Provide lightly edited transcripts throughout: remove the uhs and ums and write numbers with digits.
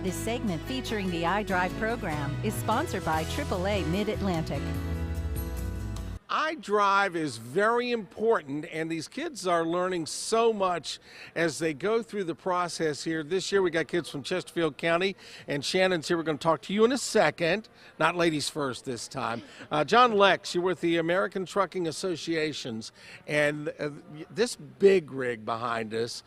This segment featuring the iDrive program is sponsored by AAA Mid-Atlantic. iDrive is very important, and these kids are learning so much as they go through the process here. This year we got kids from Chesterfield County, and Shannon's here. We're going to talk to you in a second. Not ladies first this time. John Lex, you're with the American Trucking Associations, and this big rig behind us,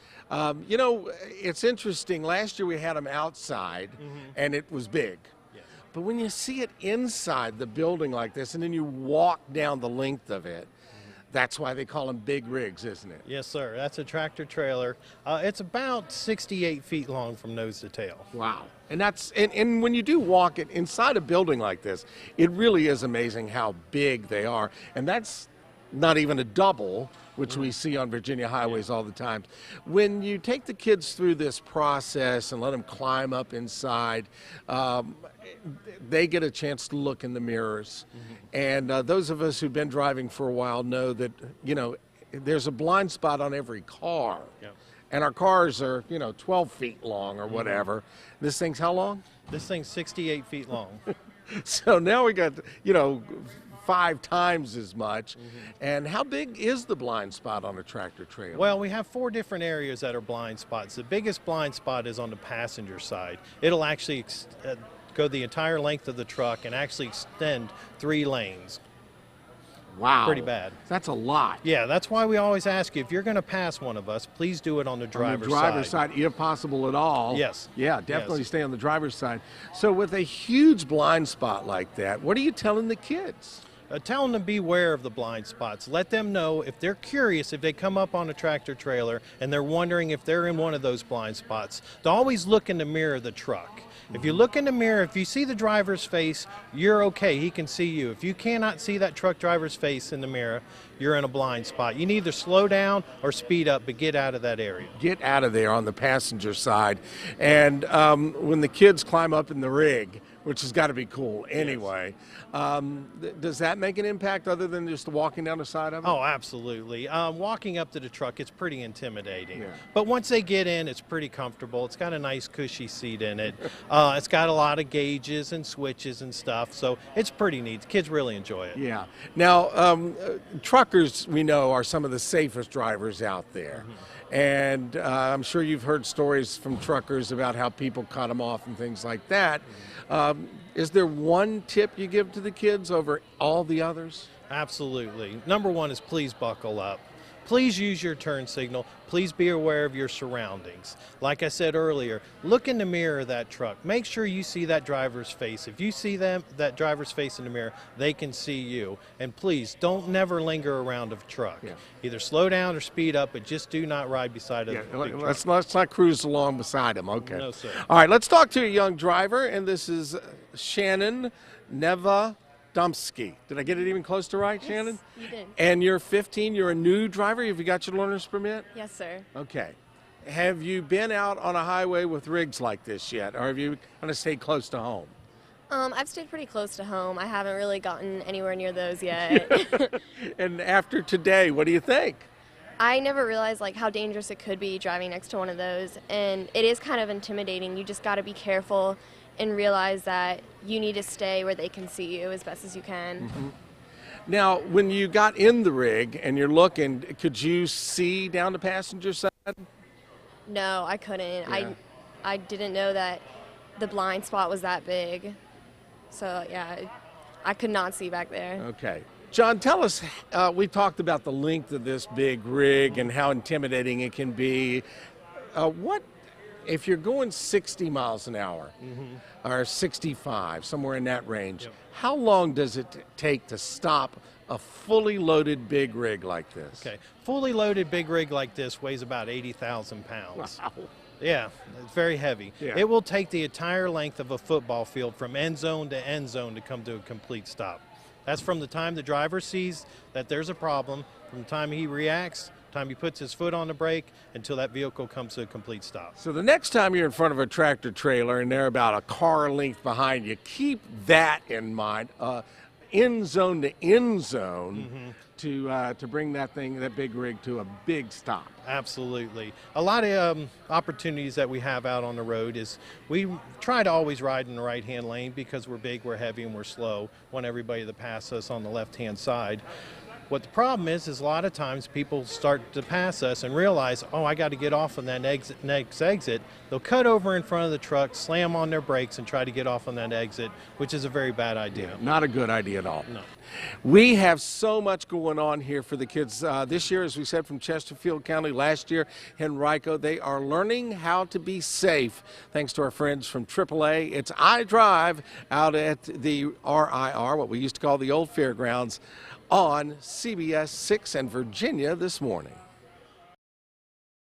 you know, it's interesting. Last year we had them outside, and it was big. But when you see it inside the building like this, and then you walk down the length of it, that's why they call them big rigs, isn't it? Yes, sir. That's a tractor trailer. It's about 68 feet long from nose to tail. Wow. And that's and when you do walk it inside a building like this, it really is amazing how big they are. And that's not even a double, which we see on Virginia highways all the time. When you take the kids through this process and let them climb up inside, they get a chance to look in the mirrors. And those of us who've been driving for a while know that, you know, there's a blind spot on every car. And our cars are, you know, 12 feet long or whatever. This thing's how long? This thing's 68 feet long. So now we got, you know, 5 times as much. And how big is the blind spot on a tractor trailer? Well, we have 4 different areas that are blind spots. The biggest blind spot is on the passenger side. It'll actually go the entire length of the truck and actually extend 3 lanes. Wow. Pretty bad. That's a lot. Yeah, that's why we always ask you, if you're going to pass one of us, please do it on the driver's side. On the driver's side, if possible at all. Yes. Yeah, definitely stay on the driver's side. So with a huge blind spot like that, what are you telling the kids? Tell them to beware of the blind spots. Let them know if they're curious, if they come up on a tractor trailer and they're wondering if they're in one of those blind spots, to always look in the mirror of the truck. If you look in the mirror, if you see the driver's face, you're okay. He can see you. If you cannot see that truck driver's face in the mirror, you're in a blind spot. You need to slow down or speed up, but get out of that area. Get out of there on the passenger side. And when the kids climb up in the rig, which has got to be cool anyway, does that make an impact other than just walking down the side of it? Oh, absolutely. Walking up to the truck, it's pretty intimidating. But once they get in, it's pretty comfortable. It's got a nice cushy seat in it. It's got a lot of gauges and switches and stuff, so it's pretty neat. The kids really enjoy it. Yeah. Now, truckers, we know, are some of the safest drivers out there. And I'm sure you've heard stories from truckers about how people cut them off and things like that. Is there one tip you give to the kids over all the others? Absolutely. Number 1 is please buckle up. Please use your turn signal. Please be aware of your surroundings. Like I said earlier, look in the mirror of that truck. Make sure you see that driver's face. If you see that driver's face in the mirror, they can see you. And please, don't never linger around a truck. Either slow down or speed up, but just do not ride beside a big truck. Let's not cruise along beside him. Okay. No, sir. All right, let's talk to a young driver, and this is Shannon Neva Dumsky. Did I get it even close to right, Shannon? You did. And you're 15, you're a new driver? Have you got your learner's permit? Yes, sir. Okay. Have you been out on a highway with rigs like this yet, or have you kind of stayed close to home? I've stayed pretty close to home. I haven't really gotten anywhere near those yet. And after today, what do you think? I never realized like how dangerous it could be driving next to one of those, and it is kind of intimidating. You just got to be careful and realize that you need to stay where they can see you as best as you can. Now, when you got in the rig and you're looking, could you see down the passenger side? No, I couldn't. I didn't know that the blind spot was that big. So yeah, I could not see back there. Okay. John, tell us, we talked about the length of this big rig and how intimidating it can be. If you're going 60 miles an hour or 65, somewhere in that range, how long does it take to stop a fully loaded big rig like this? Okay, fully loaded big rig like this weighs about 80,000 pounds. Wow. Yeah, it's very heavy. It will take the entire length of a football field from end zone to end zone to come to a complete stop. That's from the time the driver sees that there's a problem, from the time he reacts, time he puts his foot on the brake, until that vehicle comes to a complete stop. So the next time you're in front of a tractor trailer and they're about a car length behind you, keep that in mind. end zone to end zone to bring that big rig to a big stop. Absolutely. A lot of opportunities that we have out on the road is we try to always ride in the right-hand lane because we're big, we're heavy, and we're slow. Want everybody to pass us on the left-hand side. What the problem is a lot of times people start to pass us and realize, oh, I got to get off on that next exit. They'll cut over in front of the truck, slam on their brakes, and try to get off on that exit, which is a very bad idea. Yeah, not a good idea at all. No. We have so much going on here for the kids. This year, as we said, from Chesterfield County, last year, Henrico, they are learning how to be safe thanks to our friends from AAA. It's iDrive out at the RIR, what we used to call the old fairgrounds, on CBS 6 and Virginia this morning.